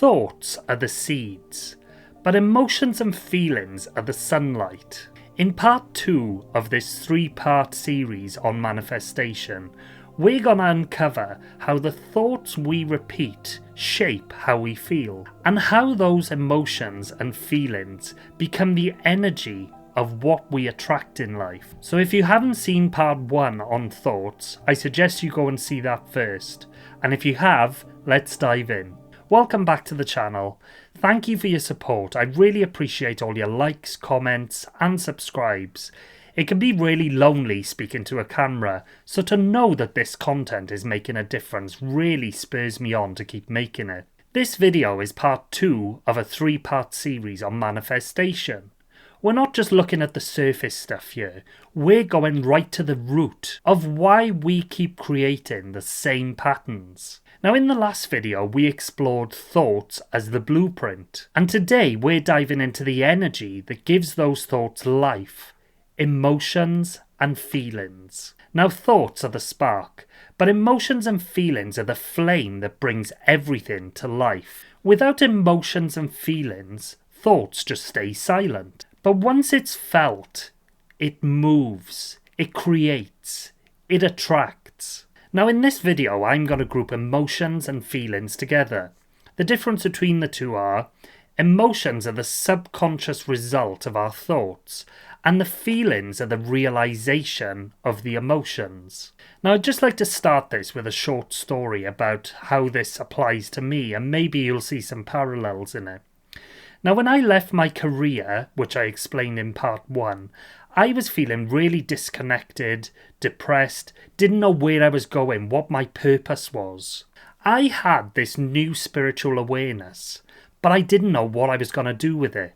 Thoughts are the seeds, but emotions and feelings are the sunlight. In part 2 of this 3-part series on manifestation, we're gonna uncover how the thoughts we repeat shape how we feel, and how those emotions and feelings become the energy of what we attract in life. So if you haven't seen part 1 on thoughts, I suggest you go and see that first. And if you have, let's dive in. Welcome back to the channel. Thank you for your support. I really appreciate all your likes, comments and subscribes. It can be really lonely speaking to a camera, so to know that this content is making a difference really spurs me on to keep making it. This video is part 2 of a 3-part series on manifestation. We're not just looking at the surface stuff here, we're going right to the root of why we keep creating the same patterns. Now in the last video we explored thoughts as the blueprint, and today we're diving into the energy that gives those thoughts life, emotions and feelings. Now thoughts are the spark, but emotions and feelings are the flame that brings everything to life. Without emotions and feelings, thoughts just stay silent. But once it's felt, it moves, it creates, it attracts. Now in this video I'm going to group emotions and feelings together. The difference between the two are, emotions are the subconscious result of our thoughts, and the feelings are the realization of the emotions. Now I'd just like to start this with a short story about how this applies to me, and maybe you'll see some parallels in it. Now when I left my career, which I explained in part 1, I was feeling really disconnected, depressed, didn't know where I was going, what my purpose was. I had this new spiritual awareness, but I didn't know what I was going to do with it.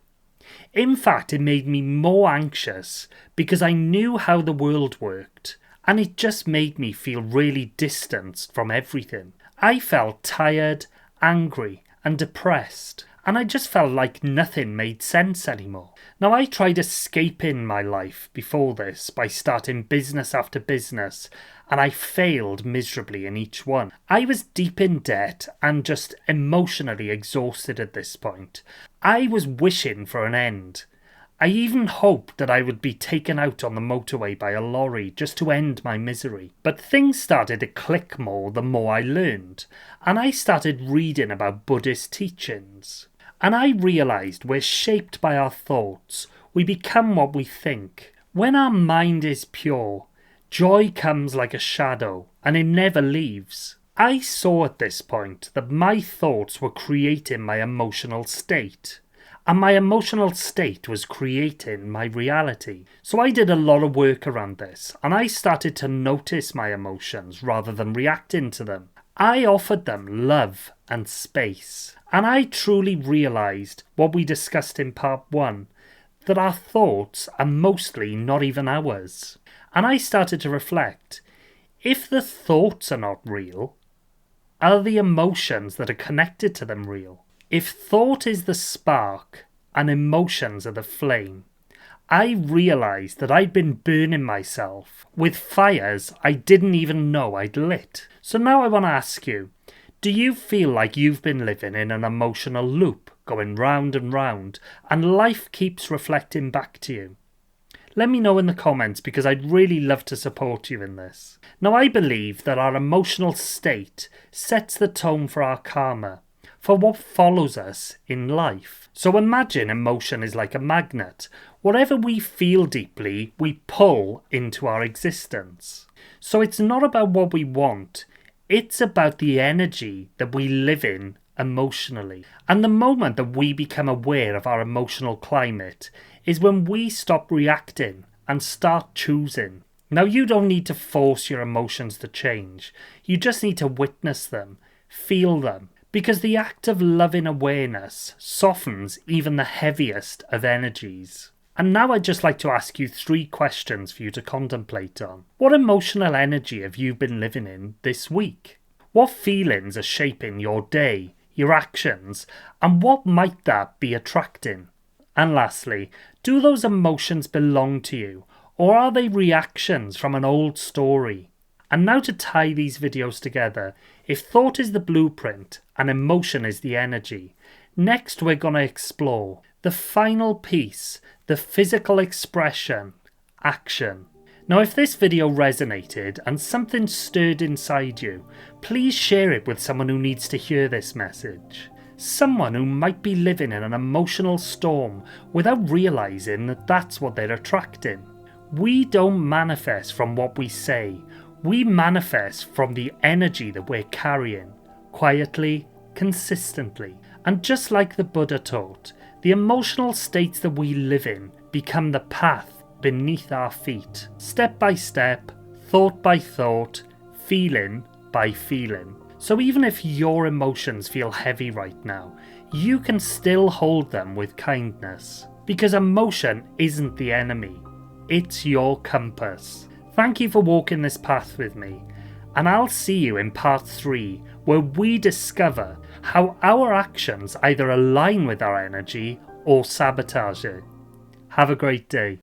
In fact, it made me more anxious because I knew how the world worked, and it just made me feel really distanced from everything. I felt tired, angry, and depressed. And I just felt like nothing made sense anymore. Now I tried escaping my life before this by starting business after business, and I failed miserably in each one. I was deep in debt and just emotionally exhausted at this point. I was wishing for an end. I even hoped that I would be taken out on the motorway by a lorry just to end my misery. But things started to click more the more I learned, and I started reading about Buddhist teachings. And I realised we're shaped by our thoughts. We become what we think. When our mind is pure, joy comes like a shadow and it never leaves. I saw at this point that my thoughts were creating my emotional state, and my emotional state was creating my reality. So I did a lot of work around this, and I started to notice my emotions rather than reacting to them. I offered them love and space. And I truly realised what we discussed in part 1, that our thoughts are mostly not even ours. And I started to reflect, if the thoughts are not real, are the emotions that are connected to them real? If thought is the spark and emotions are the flame, I realised that I'd been burning myself with fires I didn't even know I'd lit. So now I want to ask you, do you feel like you've been living in an emotional loop, going round and round, and life keeps reflecting back to you? Let me know in the comments because I'd really love to support you in this. Now I believe that our emotional state sets the tone for our karma, for what follows us in life. So imagine emotion is like a magnet. Whatever we feel deeply, we pull into our existence. So it's not about what we want, it's about the energy that we live in emotionally. And the moment that we become aware of our emotional climate is when we stop reacting and start choosing. Now you don't need to force your emotions to change. You just need to witness them, feel them. Because the act of loving awareness softens even the heaviest of energies. And now I'd just like to ask you 3 questions for you to contemplate on. What emotional energy have you been living in this week? What feelings are shaping your day, your actions, and what might that be attracting? And lastly, do those emotions belong to you, or are they reactions from an old story? And now to tie these videos together, If thought is the blueprint and emotion is the energy, next we're going to explore the final piece, the physical expression, action. Now, if this video resonated and something stirred inside you, please share it with someone who needs to hear this message. Someone who might be living in an emotional storm without realizing that that's what they're attracting. We don't manifest from what we say. We manifest from the energy that we're carrying, quietly, consistently. And just like the Buddha taught, the emotional states that we live in become the path beneath our feet, step by step, thought by thought, feeling by feeling. So even if your emotions feel heavy right now, you can still hold them with kindness, because emotion isn't the enemy, it's your compass. Thank you for walking this path with me, and I'll see you in part 3, where we discover how our actions either align with our energy or sabotage it. Have a great day.